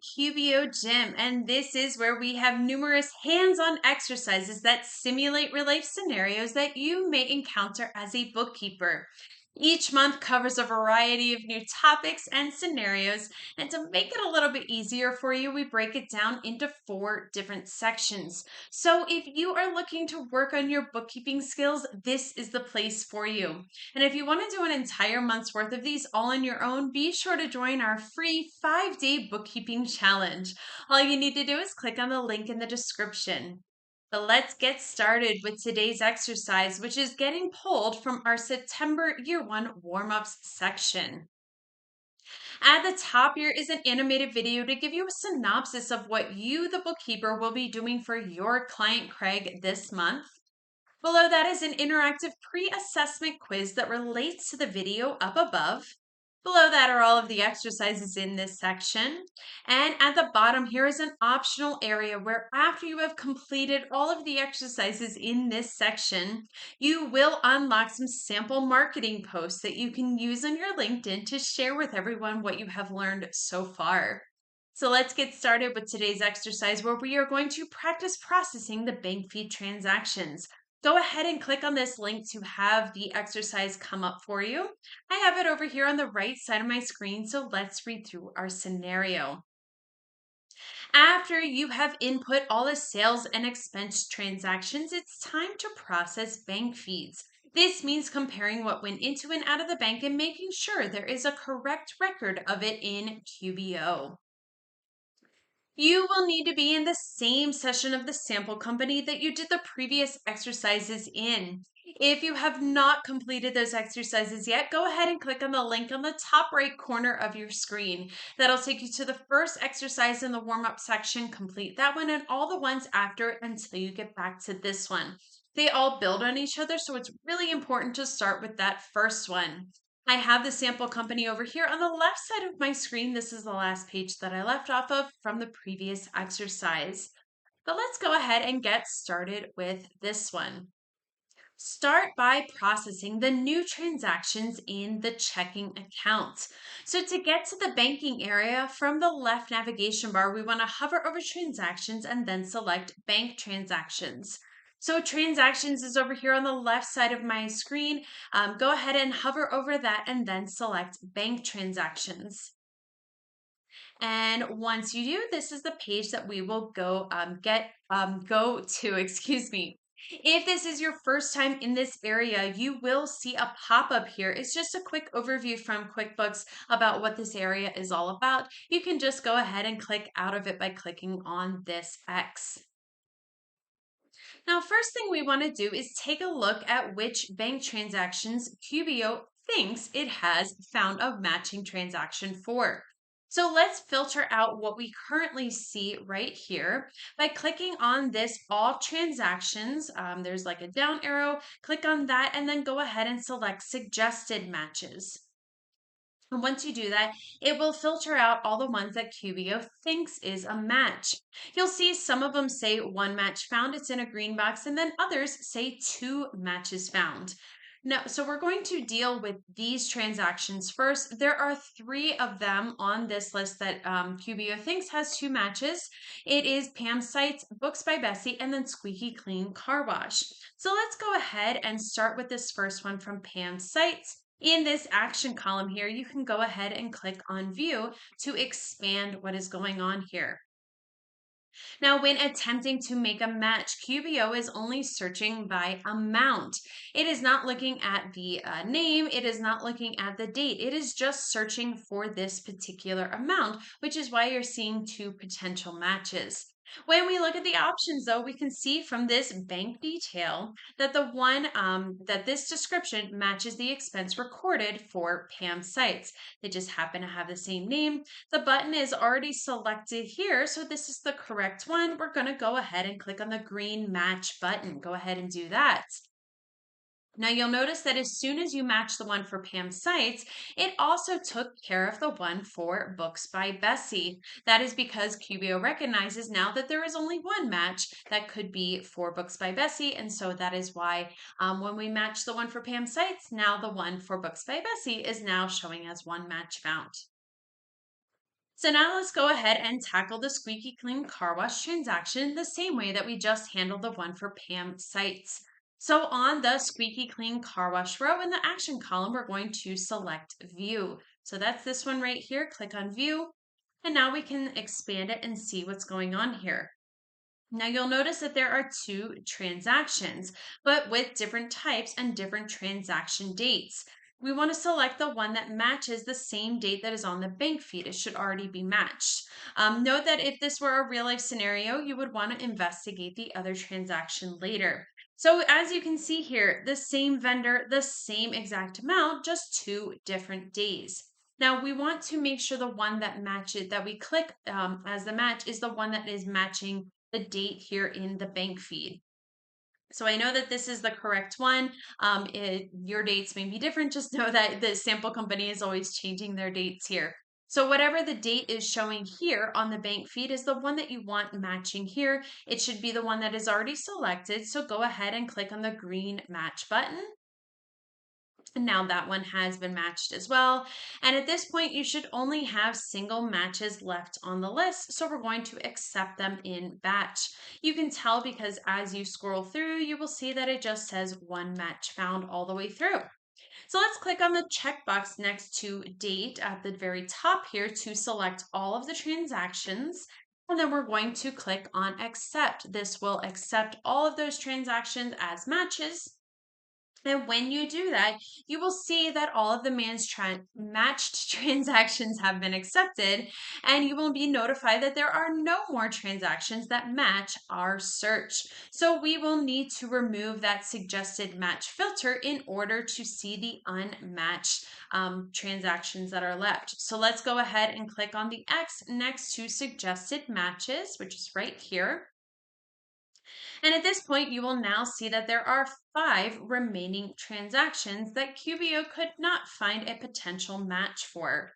QBO Gym, and this is where we have numerous hands-on exercises that simulate real-life scenarios that you may encounter as a bookkeeper. Each month covers a variety of new topics and scenarios, and to make it a little bit easier for you, we break it down into 4 different sections. So if you are looking to work on your bookkeeping skills, this is the place for you. And if you want to do an entire month's worth of these all on your own, be sure to join our free 5-day bookkeeping challenge. All you need to do is click on the link in the description. But let's get started with today's exercise, which is getting pulled from our September Year 1 warm-ups section. At the top here is an animated video to give you a synopsis of what you, the bookkeeper, will be doing for your client Craig this month. Below that is an interactive pre-assessment quiz that relates to the video up above. Below that are all of the exercises in this section. And at the bottom here is an optional area where after you have completed all of the exercises in this section, you will unlock some sample marketing posts that you can use on your LinkedIn to share with everyone what you have learned so far. So let's get started with today's exercise where we are going to practice processing the bank fee transactions. Go ahead and click on this link to have the exercise come up for you. I have it over here on the right side of my screen, so let's read through our scenario. After you have input all the sales and expense transactions, it's time to process bank fees. This means comparing what went into and out of the bank and making sure there is a correct record of it in QBO. You will need to be in the same session of the sample company that you did the previous exercises in. If you have not completed those exercises yet, go ahead and click on the link on the top right corner of your screen. That'll take you to the first exercise in the warm-up section. Complete that one and all the ones after until you get back to this one. They all build on each other, so it's really important to start with that first one. I have the sample company over here on the left side of my screen. This is the last page that I left off of from the previous exercise. But let's go ahead and get started with this one. Start by processing the new transactions in the checking account. So to get to the banking area from the left navigation bar, we want to hover over transactions and then select bank transactions. So transactions is over here on the left side of my screen. Go ahead and hover over that and then select bank transactions. And once you do, this is the page that we will go to, excuse me. If this is your first time in this area, you will see a pop-up here. It's just a quick overview from QuickBooks about what this area is all about. You can just go ahead and click out of it by clicking on this X. Now, first thing we want to do is take a look at which bank transactions QBO thinks it has found a matching transaction for. So let's filter out what we currently see right here by clicking on this all transactions. There's like a down arrow, click on that, and then go ahead and select suggested matches. And once you do that, it will filter out all the ones that QBO thinks is a match. You'll see some of them say 1 match found, it's in a green box, and then others say 2 matches found. Now, so we're going to deal with these transactions first. There are 3 of them on this list that QBO thinks has 2 matches. It is Pam Sites, Books by Bessie, and then Squeaky Clean Car Wash. So let's go ahead and start with this first one from Pam Sites. In this action column here, you can go ahead and click on View to expand what is going on here. Now, when attempting to make a match, QBO is only searching by amount. It is not looking at the name. It is not looking at the date. It is just searching for this particular amount, which is why you're seeing 2 potential matches. When we look at the options, though, we can see from this bank detail that the one that this description matches the expense recorded for Pam Sites. They just happen to have the same name. The button is already selected here, so this is the correct one. We're going to go ahead and click on the green match button. Go ahead and do that. Now you'll notice that as soon as you match the one for Pam Sites, it also took care of the one for Books by Bessie. That is because QBO recognizes now that there is only 1 match that could be for Books by Bessie, and so that is why when we match the one for Pam Sites, now the one for Books by Bessie is now showing as 1 match found. So now let's go ahead and tackle the squeaky clean car wash transaction the same way that we just handled the one for Pam Sites. So on the squeaky clean car wash row in the action column, we're going to select view. So that's this one right here. Click on view. And now we can expand it and see what's going on here. Now you'll notice that there are two transactions, but with different types and different transaction dates. We want to select the one that matches the same date that is on the bank feed. It should already be matched. Note that if this were a real life scenario, you would want to investigate the other transaction later. So as you can see here, the same vendor, the same exact amount, just two different days. Now we want to make sure the one that matches that we click as the match is the one that is matching the date here in the bank feed. So I know that this is the correct one. Your dates may be different. Just know that the sample company is always changing their dates here. So whatever the date is showing here on the bank feed is the one that you want matching here. It should be the one that is already selected. So go ahead and click on the green match button. And now that one has been matched as well. And at this point, you should only have single matches left on the list. So we're going to accept them in batch. You can tell because as you scroll through, you will see that it just says one match found all the way through. So let's click on the checkbox next to date at the very top here to select all of the transactions. And then we're going to click on accept. This will accept all of those transactions as matches. And when you do that, you will see that all of the matched transactions have been accepted, and you will be notified that there are no more transactions that match our search. So we will need to remove that suggested match filter in order to see the unmatched transactions that are left. So let's go ahead and click on the X next to suggested matches, which is right here. And at this point, you will now see that there are 5 remaining transactions that QBO could not find a potential match for.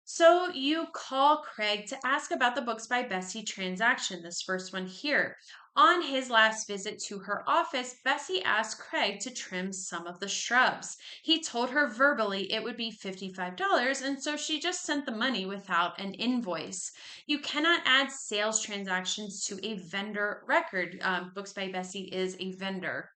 So you call Craig to ask about the Books by Bessie transaction, this first one here. On his last visit to her office, Bessie asked Craig to trim some of the shrubs. He told her verbally it would be $55, and so she just sent the money without an invoice. You cannot add sales transactions to a vendor record. Books by Bessie is a vendor.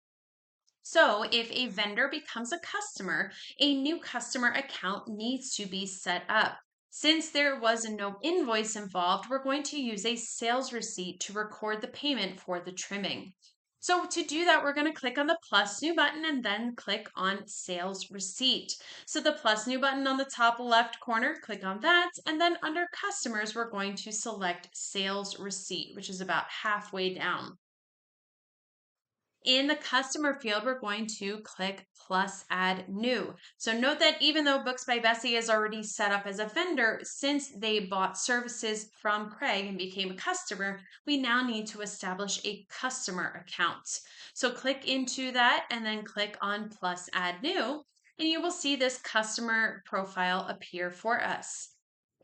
So, if a vendor becomes a customer, a new customer account needs to be set up. Since there was no invoice involved, we're going to use a sales receipt to record the payment for the trimming. So to do that, we're going to click on the plus new button and then click on sales receipt. So the plus new button on the top left corner, click on that. And then under customers, we're going to select sales receipt, which is about halfway down. In the customer field, we're going to click plus add new. So note that even though Books by Bessie is already set up as a vendor, since they bought services from Craig and became a customer, we now need to establish a customer account. So click into that and then click on plus add new, and you will see this customer profile appear for us.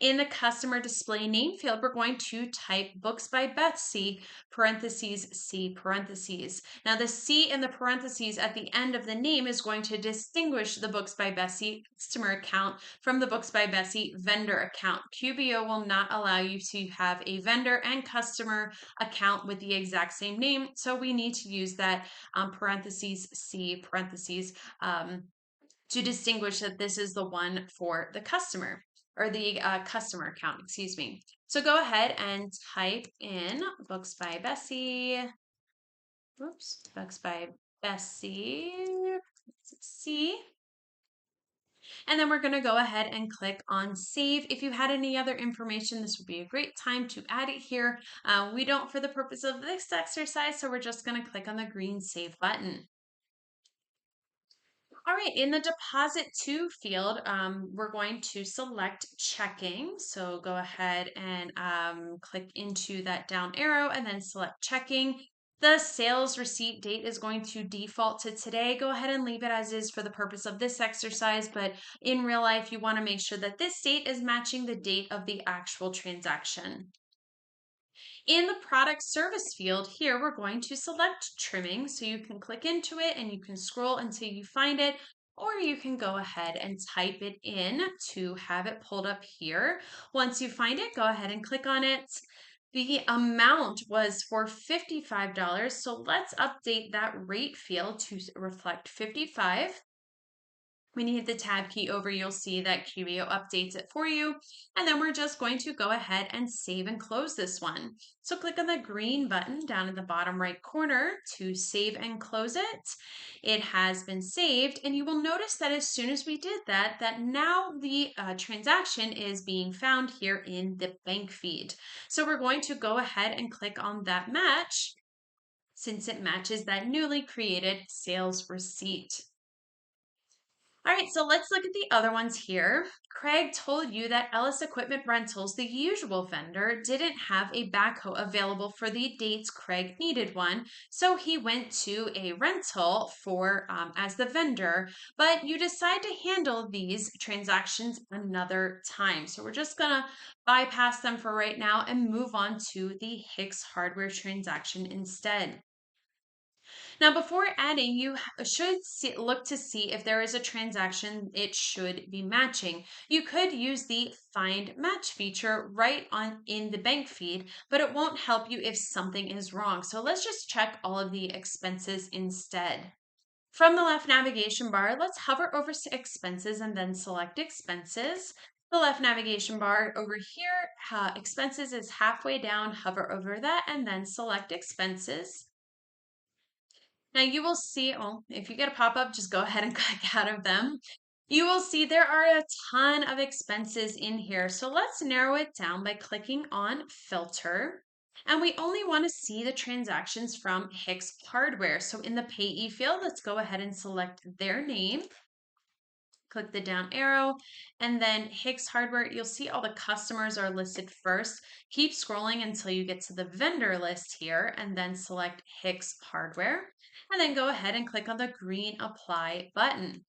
In the customer display name field, we're going to type Books by Betsy, parentheses, C parentheses. Now the C in the parentheses at the end of the name is going to distinguish the Books by Bessie customer account from the Books by Bessie vendor account. QBO will not allow you to have a vendor and customer account with the exact same name, so we need to use that parentheses, C parentheses, to distinguish that this is the one for the customer or the customer account, excuse me. So go ahead and type in Books by Bessie. Oops, Books by Bessie. C. And then we're going to go ahead and click on save. If you had any other information, this would be a great time to add it here. We don't for the purpose of this exercise, so we're just going to click on the green save button. All right, in the deposit to field, we're going to select checking. So go ahead and click into that down arrow and then select checking. The sales receipt date is going to default to today. Go ahead and leave it as is for the purpose of this exercise, but in real life, you want to make sure that this date is matching the date of the actual transaction. In the product service field here, we're going to select trimming. So you can click into it and you can scroll until you find it, or you can go ahead and type it in to have it pulled up here. Once you find it, go ahead and click on it. The amount was for $55, so let's update that rate field to reflect 55. When you hit the tab key over, you'll see that QBO updates it for you. And then we're just going to go ahead and save and close this one. So click on the green button down in the bottom right corner to save and close it. It has been saved, and you will notice that as soon as we did that, that now the transaction is being found here in the bank feed. So we're going to go ahead and click on that match since it matches that newly created sales receipt. All right, so let's look at the other ones here. Craig told you that Ellis Equipment Rentals, the usual vendor, didn't have a backhoe available for the dates Craig needed one, so he went to a rental for as the vendor. But you decide to handle these transactions another time, so we're just gonna bypass them for right now and move on to the Hicks Hardware transaction instead. Now, before adding, you should look to see if there is a transaction it should be matching. You could use the Find Match feature right on in the bank feed, but it won't help you if something is wrong. So let's just check all of the expenses instead. From the left navigation bar, let's hover over expenses and then select expenses. The left navigation bar over here, expenses is halfway down, hover over that and then select expenses. Now you will see, well, if you get a pop-up, just go ahead and click out of them. You will see there are a ton of expenses in here. So let's narrow it down by clicking on Filter. And we only want to see the transactions from Hicks Hardware. So in the payee field, let's go ahead and select their name. Click the down arrow, and then Hicks Hardware, you'll see all the customers are listed first. Keep scrolling until you get to the vendor list here, and then select Hicks Hardware, and then go ahead and click on the green Apply button.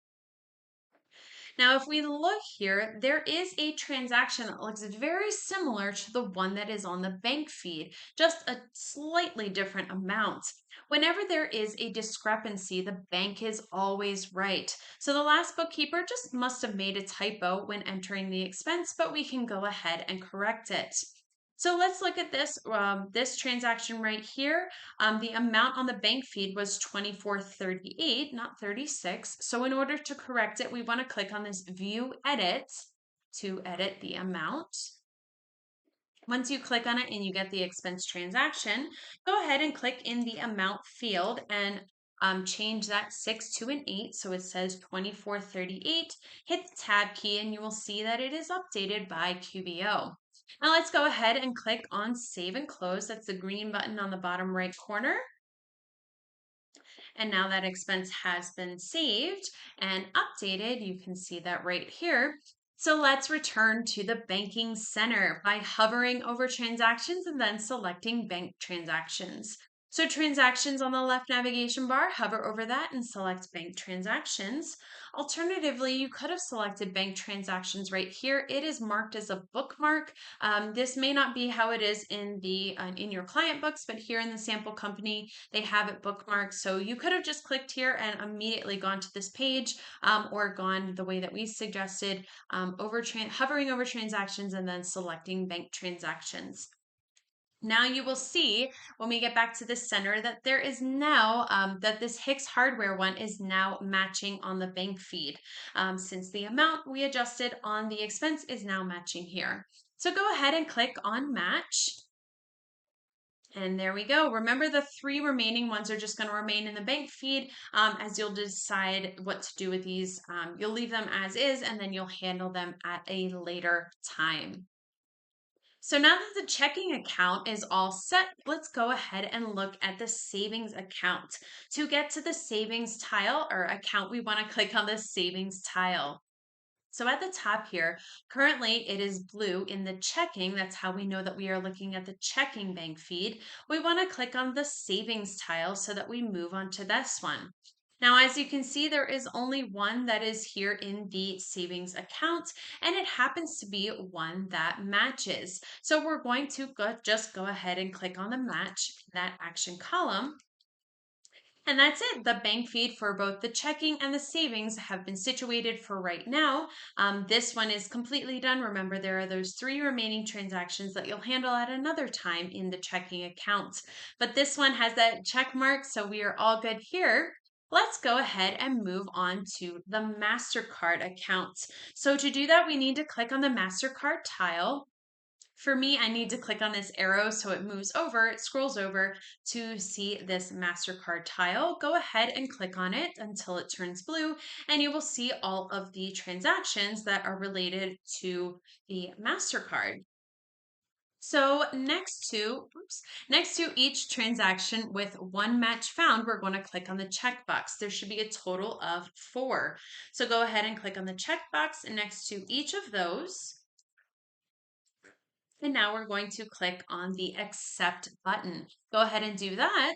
Now, if we look here, there is a transaction that looks very similar to the one that is on the bank feed, just a slightly different amount. Whenever there is a discrepancy, the bank is always right. So the last bookkeeper just must have made a typo when entering the expense, but we can go ahead and correct it. So let's look at this transaction right here. The amount on the bank feed was 2438, not 36. So in order to correct it, we want to click on this View Edit to edit the amount. Once you click on it and you get the expense transaction, go ahead and click in the amount field and change that 6 to an 8. So it says 2438. Hit the tab key and you will see that it is updated by QBO. Now let's go ahead and click on Save and Close. That's the green button on the bottom right corner. And now that expense has been saved and updated, you can see that right here. So let's return to the banking center by hovering over transactions and then selecting bank transactions. So transactions on the left navigation bar, hover over that and select bank transactions. Alternatively, you could have selected bank transactions right here. It is marked as a bookmark. This may not be how it is in your client books, but here in the sample company, they have it bookmarked. So you could have just clicked here and immediately gone to this page or gone the way that we suggested, hovering over transactions and then selecting bank transactions. Now you will see when we get back to the center that there is now, that this Hicks Hardware one is now matching on the bank feed, since the amount we adjusted on the expense is now matching here. So go ahead and click on Match. And there we go. Remember, the 3 remaining ones are just going to remain in the bank feed as you'll decide what to do with these. You'll leave them as is, and then you'll handle them at a later time. So now that the checking account is all set, let's go ahead and look at the savings account. To get to the savings tile or account, we want to click on the savings tile. So at the top here, currently it is blue in the checking. That's how we know that we are looking at the checking bank feed. We want to click on the savings tile so that we move on to this one. Now, as you can see, there is only one that is here in the savings account, and it happens to be one that matches. So we're going to just go ahead and click on the match, that action column. And that's it. The bank feed for both the checking and the savings have been situated for right now. This one is completely done. Remember, there are those 3 remaining transactions that you'll handle at another time in the checking account. But this one has that check mark, so we are all good here. Let's go ahead and move on to the MasterCard account. So to do that, we need to click on the MasterCard tile. For me, I need to click on this arrow so it moves over, it scrolls over to see this MasterCard tile. Go ahead and click on it until it turns blue, and you will see all of the transactions that are related to the MasterCard. So next to each transaction with one match found, we're going to click on the checkbox. There should be a total of 4. So go ahead and click on the checkbox next to each of those. And now we're going to click on the accept button. Go ahead and do that.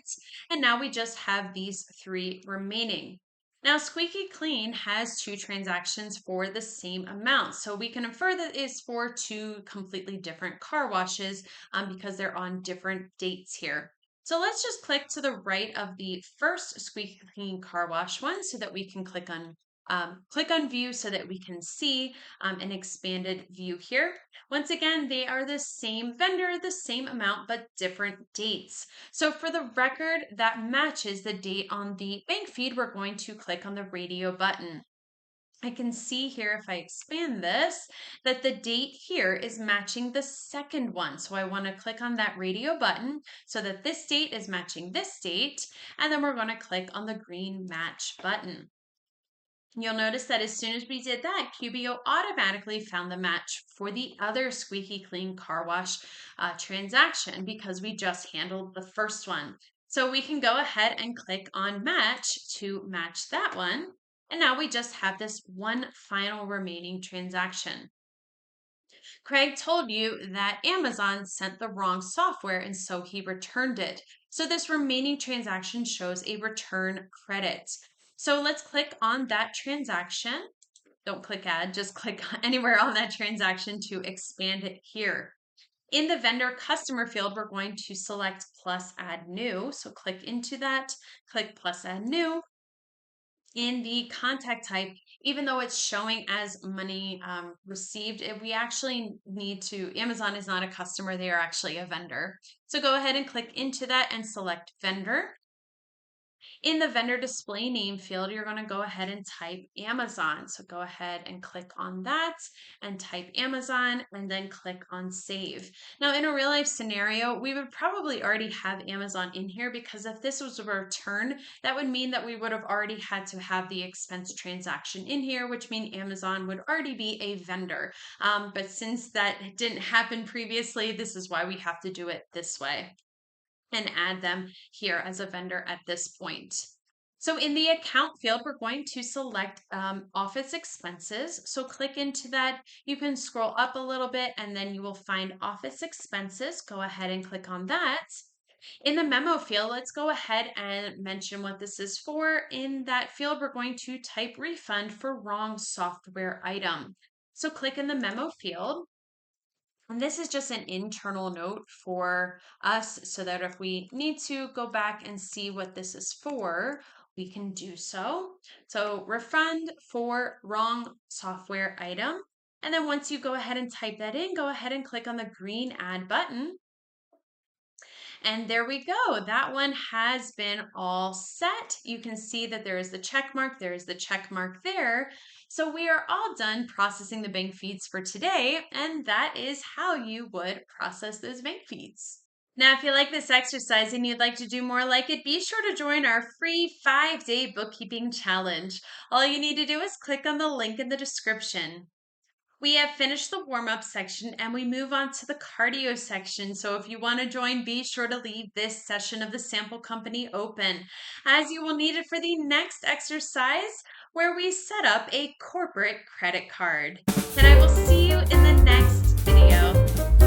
And now we just have these 3 remaining. Now, Squeaky Clean has 2 transactions for the same amount. So we can infer that it's for 2 completely different car washes because they're on different dates here. So let's just click to the right of the first Squeaky Clean car wash one so that we can click on view so that we can see an expanded view here. Once again, they are the same vendor, the same amount, but different dates. So for the record that matches the date on the bank feed, we're going to click on the radio button. I can see here if I expand this that the date here is matching the second one. So I want to click on that radio button so that this date is matching this date. And then we're going to click on the green match button. You'll notice that as soon as we did that, QBO automatically found the match for the other Squeaky Clean car wash transaction because we just handled the first one. So we can go ahead and click on match to match that one. And now we just have this one final remaining transaction. Craig told you that Amazon sent the wrong software and so he returned it. So this remaining transaction shows a return credit. So let's click on that transaction. Don't click add, just click anywhere on that transaction to expand it here. In the vendor customer field, we're going to select plus add new. So click into that, click plus add new. In the contact type, even though it's showing as money received, we actually need to, Amazon is not a customer, they are actually a vendor. So go ahead and click into that and select vendor. In the vendor display name field, you're going to go ahead and type Amazon. So go ahead and click on that and type Amazon and then click on save. Now in a real life scenario, we would probably already have Amazon in here because if this was a return, that would mean that we would have already had to have the expense transaction in here, which means Amazon would already be a vendor. But since that didn't happen previously, this is why we have to do it this way and add them here as a vendor at this point. So in the account field, we're going to select office expenses. So click into that. You can scroll up a little bit and then you will find office expenses. Go ahead and click on that. In the memo field, let's go ahead and mention what this is for. In that field, we're going to type refund for wrong software item. So click in the memo field. And this is just an internal note for us so that if we need to go back and see what this is for, we can do so. So refund for wrong software item. And then once you go ahead and type that in, go ahead and click on the green add button. And there we go. That one has been all set. You can see that there is the check mark. There is the check mark there. So we are all done processing the bank feeds for today. And that is how you would process those bank feeds. Now, if you like this exercise and you'd like to do more like it, be sure to join our free 5-day bookkeeping challenge. All you need to do is click on the link in the description. We have finished the warm-up section and we move on to the cardio section. So if you want to join, be sure to leave this session of the sample company open, as you will need it for the next exercise where we set up a corporate credit card. And I will see you in the next video.